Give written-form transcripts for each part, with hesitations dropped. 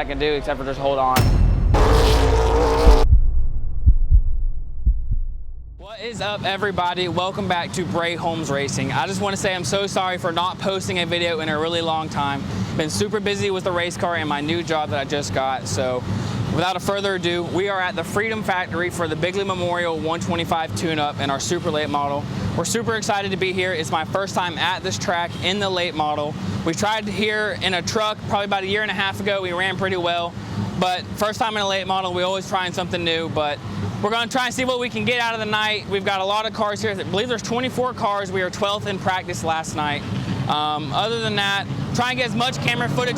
I can do except for just hold on. What is up, everybody? Welcome back to Bray Holmes Racing. I just want to say I'm so sorry for not posting a video in a really long time. Been super busy with the race car and my new job that I just got. So without a further ado, we are at the Freedom Factory for the Bigley Memorial 125 tune-up in our super late model. We're super excited to be here. It's my first time at this track in the late model. We tried here in a truck probably about a year and a half ago. We ran pretty well, but first time in a late model, we always trying something new. But we're going to try and see what we can get out of the night. We've got a lot of cars here. I believe there's 24 cars. We were 12th in practice last night. Other than that, try and get as much camera footage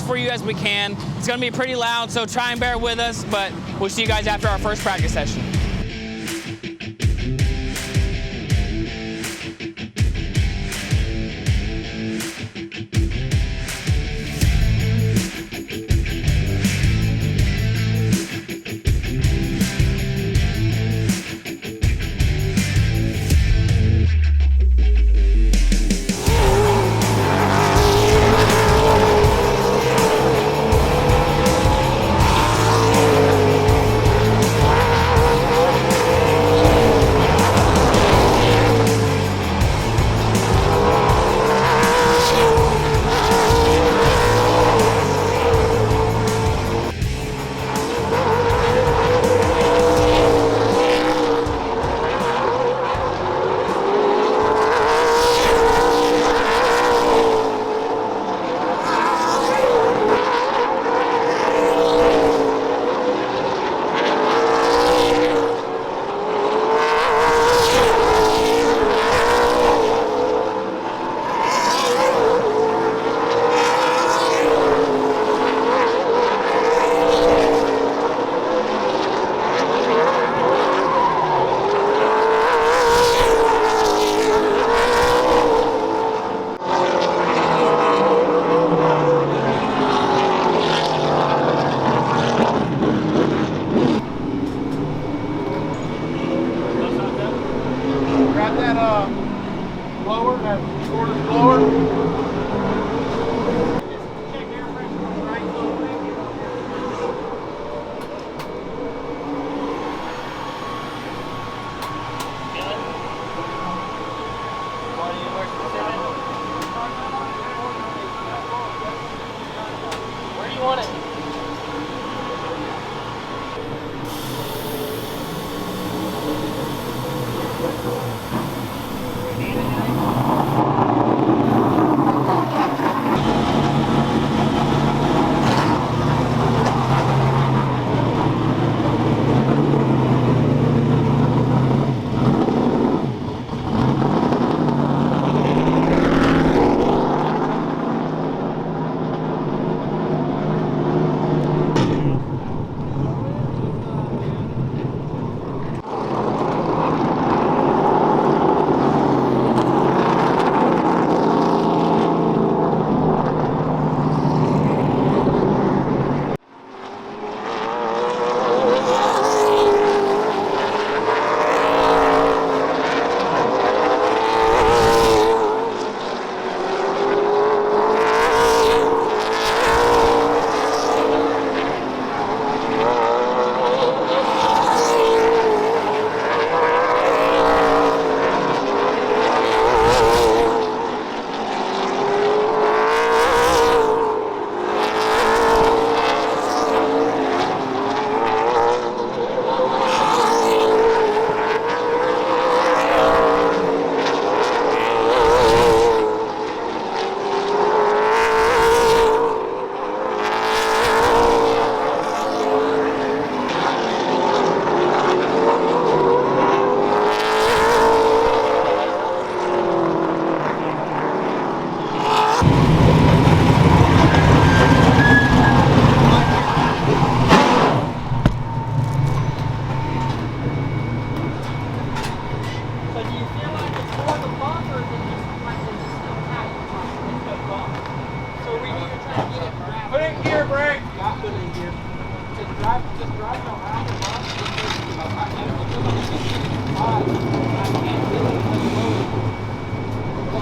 for you as we can. It's going to be pretty loud, so try and bear with us, but we'll see you guys after our first practice session.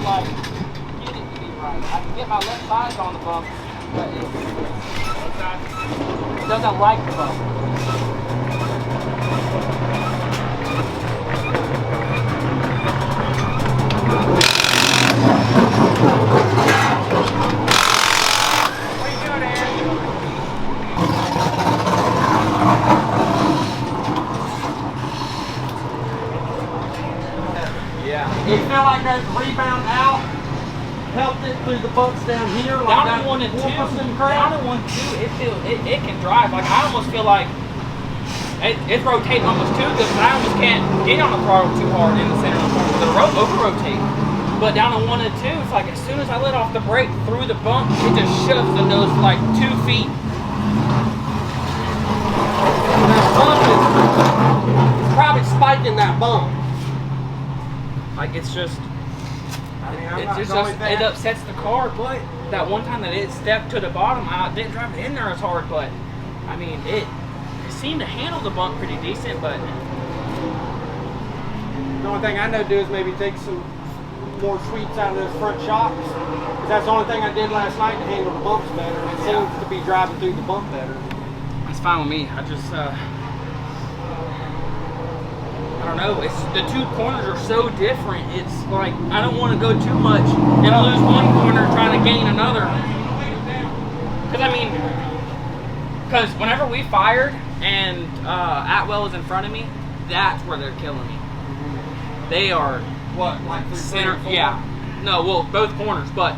Like, get it to be right. I can get get my left side on the bump, but it doesn't like the bump. What are you doing, Aaron? Yeah. You feel like that rebound out helped it through the bumps down here? Like Down in 1 and 2, down in 1 and 2, it can drive. Like I almost feel like it's rotating almost too good, but I almost can't get on the throttle too hard in the center of the corner because it'll over-rotate. But down in 1 and 2, it's like as soon as I let off the brake through the bump, it just shoves the nose for like 2 feet. That bump is probably spiking that bump. Like it's just, it it upsets the car. But that one time that it stepped to the bottom, I didn't drive it in there as hard. But I mean, it seemed to handle the bump pretty decent. But the only thing I know to do is maybe take some more sweeps out of those front shocks, because that's the only thing I did last night to handle the bumps better. It seems to be driving through the bump better. That's fine with me. I just, I don't know. It's the 2 corners are so different. It's like I don't want to go too much and lose one corner trying to gain another. Because I mean, whenever we fired and Atwell was in front of me, that's where they're killing me. They are What, like through center? 3 and 4? Yeah. No, well, both corners, but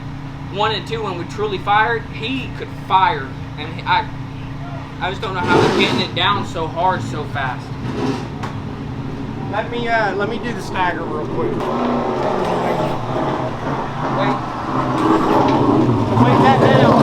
1 and 2 when we truly fired, he could fire, and I just don't know how they're getting it down so hard so fast. Let me do the stagger real quick. Wait. Wait that down.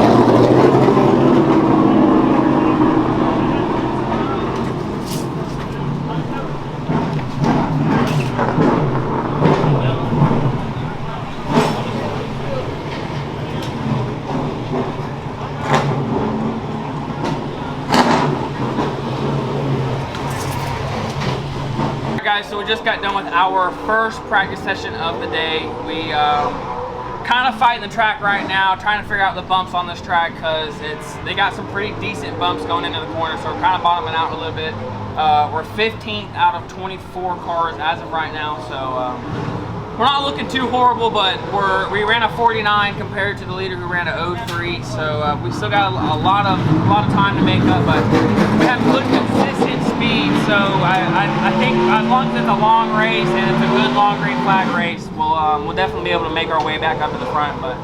Guys, so we just got done with our first practice session of the day. We kind of fighting the track right now, trying to figure out the bumps on this track because they got some pretty decent bumps going into the corner, so we're kind of bottoming out a little bit. We're 15th out of 24 cars as of right now, so we're not looking too horrible, but we ran a 49 compared to the leader who ran a 03, so we still got a lot of time to make up, but we have good consistent speed, so I think as long as it's a long race and it's a good long green flag race, we'll definitely be able to make our way back up to the front. But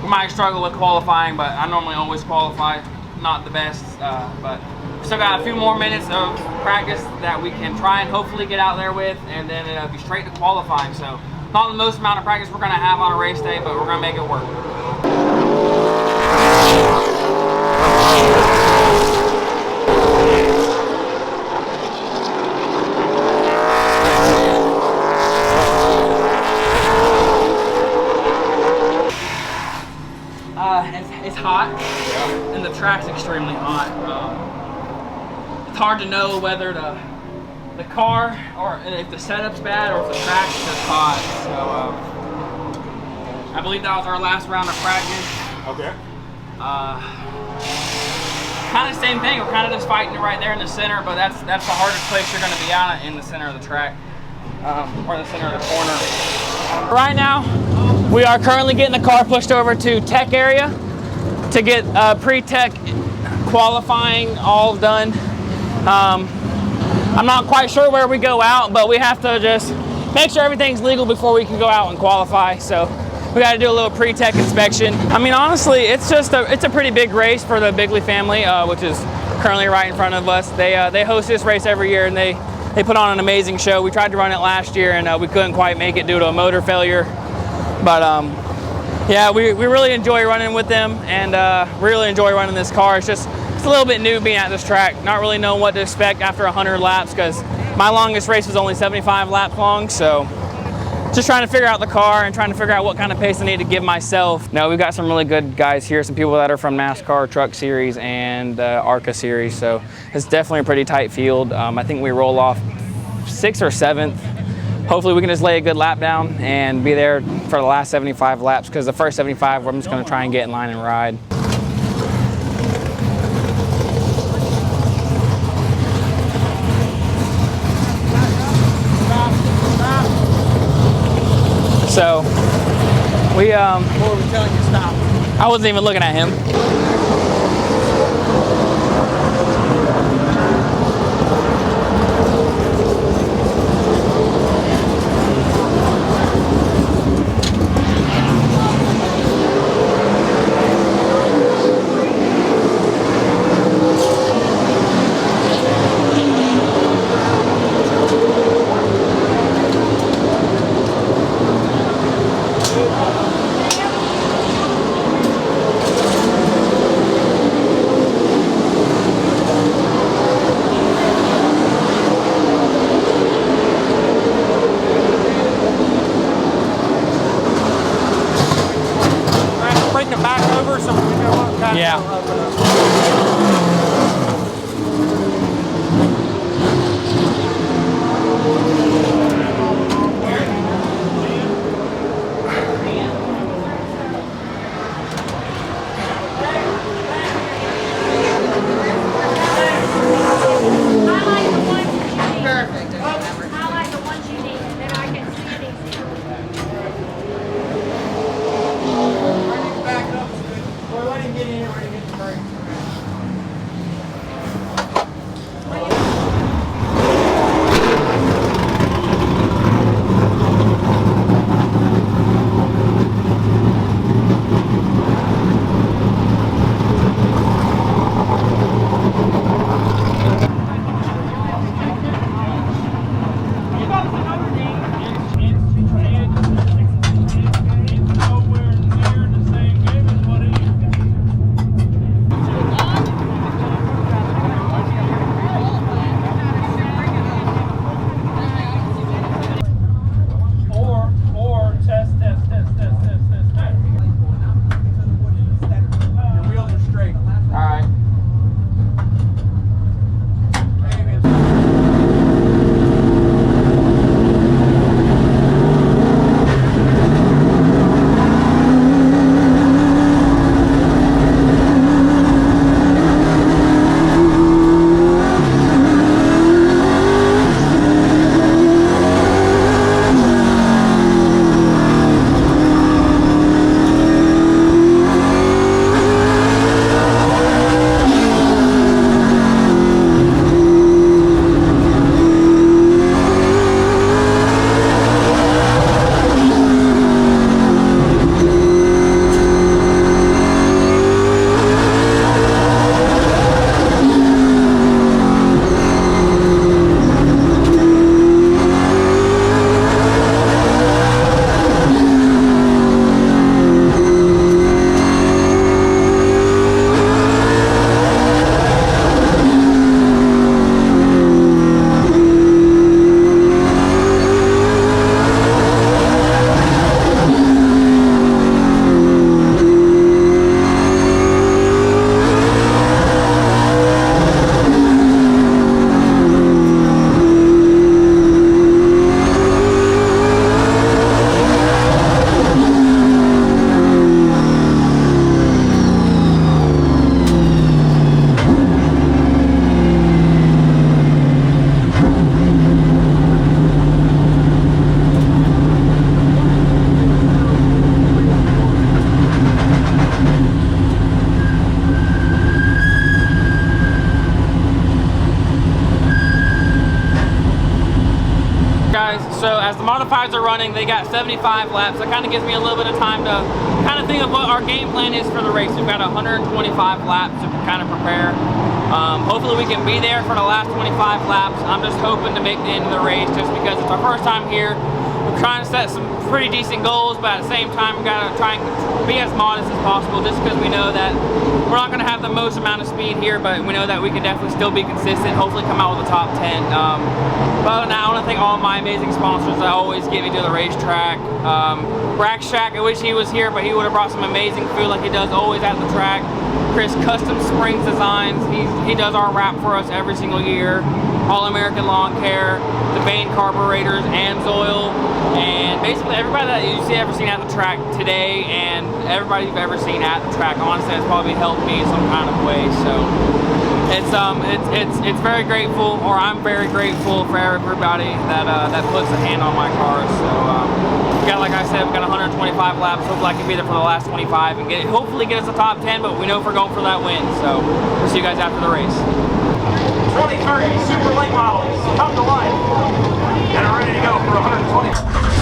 we might struggle with qualifying, but I normally always qualify, not the best, but we still got a few more minutes of practice that we can try and hopefully get out there with, and then it'll be straight to qualifying. So not the most amount of practice we're going to have on a race day, but we're going to make it work. It's hot, and the track's extremely hot. It's hard to know whether the car or if the setup's bad or if the track's just hot. So I believe that was our last round of practice. Okay. Kind of same thing. We're kind of just fighting it right there in the center, but that's the hardest place you're going to be on it, in the center of the track, or the center of the corner. Right now, we are currently getting the car pushed over to tech area to get pre-tech qualifying all done. I'm not quite sure where we go out, but we have to just make sure everything's legal before we can go out and qualify. So we got to do a little pre-tech inspection. I mean, honestly, it's a pretty big race for the Bigley family, which is currently right in front of us. They host this race every year, and they put on an amazing show. We tried to run it last year, and we couldn't quite make it due to a motor failure. But yeah, we really enjoy running with them, and really enjoy running this car. It's a little bit new being at this track, not really knowing what to expect after 100 laps, because my longest race was only 75 laps long, so just trying to figure out the car and trying to figure out what kind of pace I need to give myself. No, we've got some really good guys here, some people that are from NASCAR Truck Series and ARCA Series, so it's definitely a pretty tight field. I think we roll off 6th or 7th. Hopefully we can just lay a good lap down and be there for the last 75 laps, because the first 75 I'm just going to try and get in line and ride. So we Or we telling you to stop. I wasn't even looking at him. So as the modifieds are running, they got 75 laps. That kind of gives me a little bit of time to kind of think of what our game plan is for the race. We've got 125 laps to kind of prepare. Hopefully we can be there for the last 25 laps. I'm just hoping to make the end of the race just because it's our first time here. We're trying to set some pretty decent goals, but at the same time we gotta try and be as modest as possible just because we know that we're not gonna have the most amount of speed here, but we know that we can definitely still be consistent, hopefully come out with a top 10. But other than that, I want to thank all my amazing sponsors that always get me to the racetrack. Rack Shack, I wish he was here, but he would have brought some amazing food like he does always at the track. Chris Custom Springs Designs. He does our wrap for us every single year. All-American Lawn Care, the Vane Carburetors, AMSOIL, and basically everybody that you've ever seen at the track today, and everybody you've ever seen at the track, honestly, has probably helped me in some kind of way. So it's very grateful, or I'm very grateful for everybody that puts a hand on my car. So we got, like I said, we got 125 laps. Hopefully I can be there for the last 25 and hopefully get us a top 10. But we know if we're going for that win. So we'll see you guys after the race. 2030 Super Late models come to life and are ready to go for 120.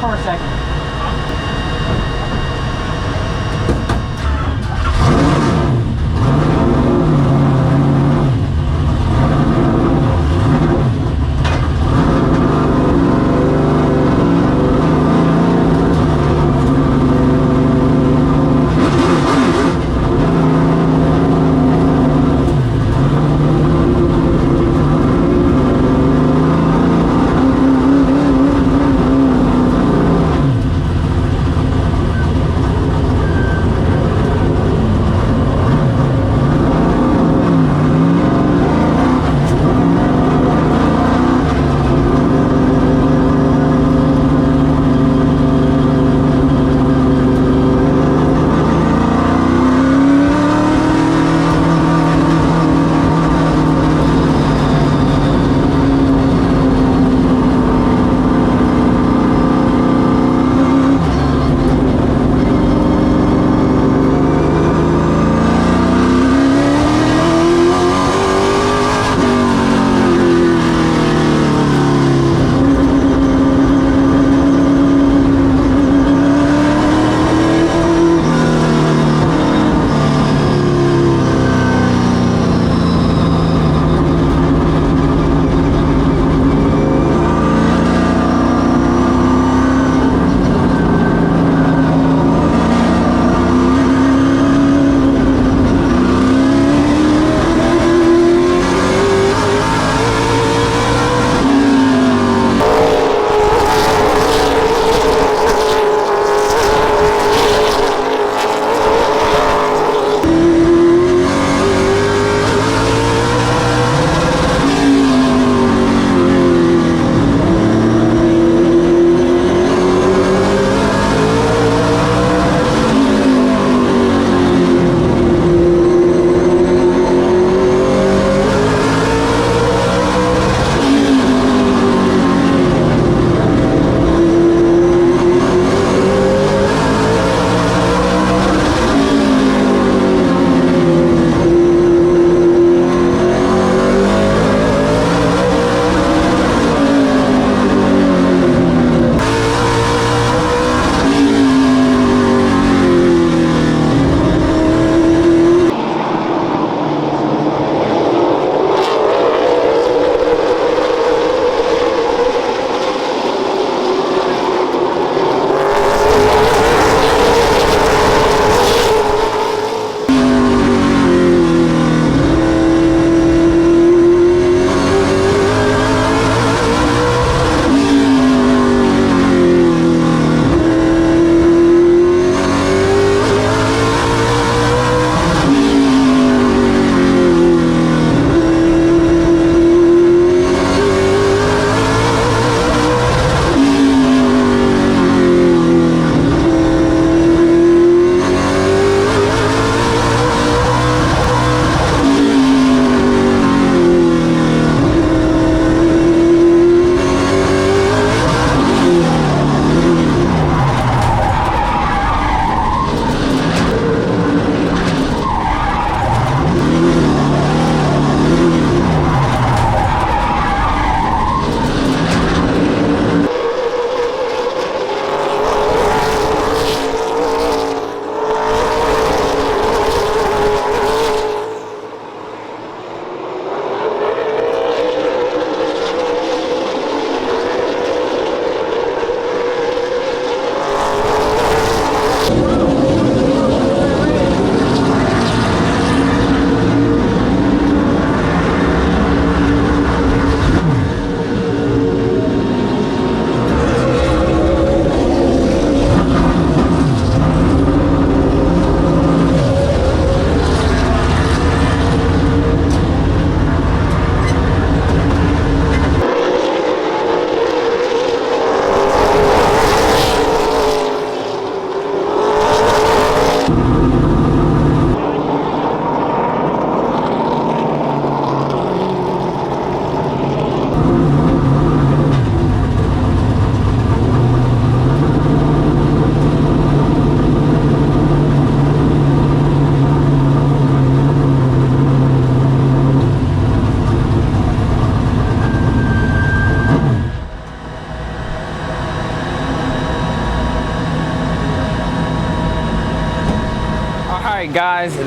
for a second.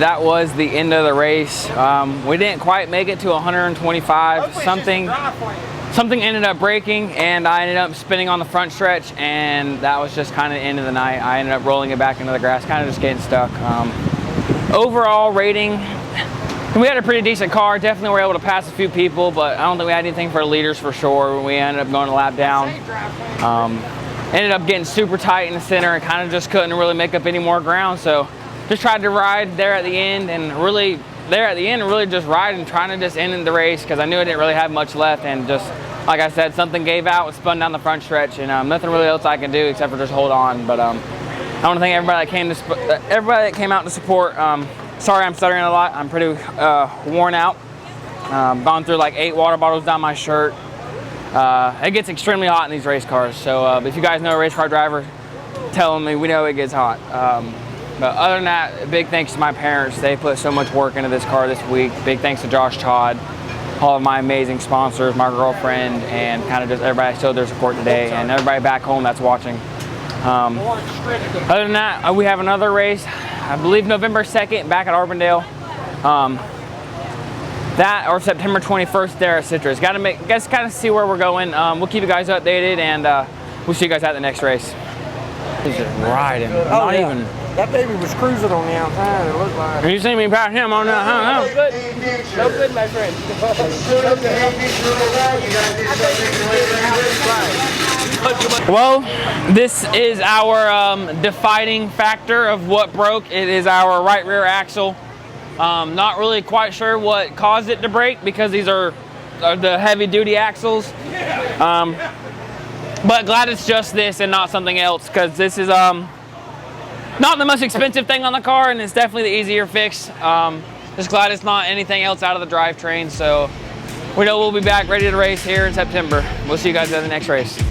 that was the end of the race. We didn't quite make it to 125. Something ended up breaking, and I ended up spinning on the front stretch, and that was just kind of the end of the night. I ended up rolling it back into the grass, kind of just getting stuck. Overall rating, we had a pretty decent car. Definitely were able to pass a few people, but I don't think we had anything for the leaders for sure. We ended up going a lap down. Ended up getting super tight in the center and kind of just couldn't really make up any more ground. So just tried to ride there at the end, and really just ride and trying to just end the race, because I knew I didn't really have much left, and just like I said, something gave out, was spun down the front stretch, and nothing really else I can do except for just hold on. But I want to thank everybody that came out to support. Sorry I'm stuttering a lot. I'm pretty worn out. Gone through like 8 water bottles down my shirt. It gets extremely hot in these race cars, so if you guys know a race car driver, tell me. We know it gets hot. But other than that, big thanks to my parents. They put so much work into this car this week. Big thanks to Josh Todd, all of my amazing sponsors, my girlfriend, and kind of just everybody that showed their support today, and everybody back home that's watching. Other than that, we have another race, I believe November 2nd, back at Arbondale. That or September 21st there at Citrus. Got to kind of see where we're going. We'll keep you guys updated, and we'll see you guys at the next race. He's just riding. Not even. That baby was cruising on the outside, it looked like. You see me pass him on that, huh? No good. No good, my friend. Well, this is our defining factor of what broke. It is our right rear axle. Not really quite sure what caused it to break, because these are the heavy duty axles. But glad it's just this and not something else, because this is not the most expensive thing on the car, and it's definitely the easier fix. Just glad it's not anything else out of the drivetrain. So we know we'll be back ready to race here in September. We'll see you guys at the next race.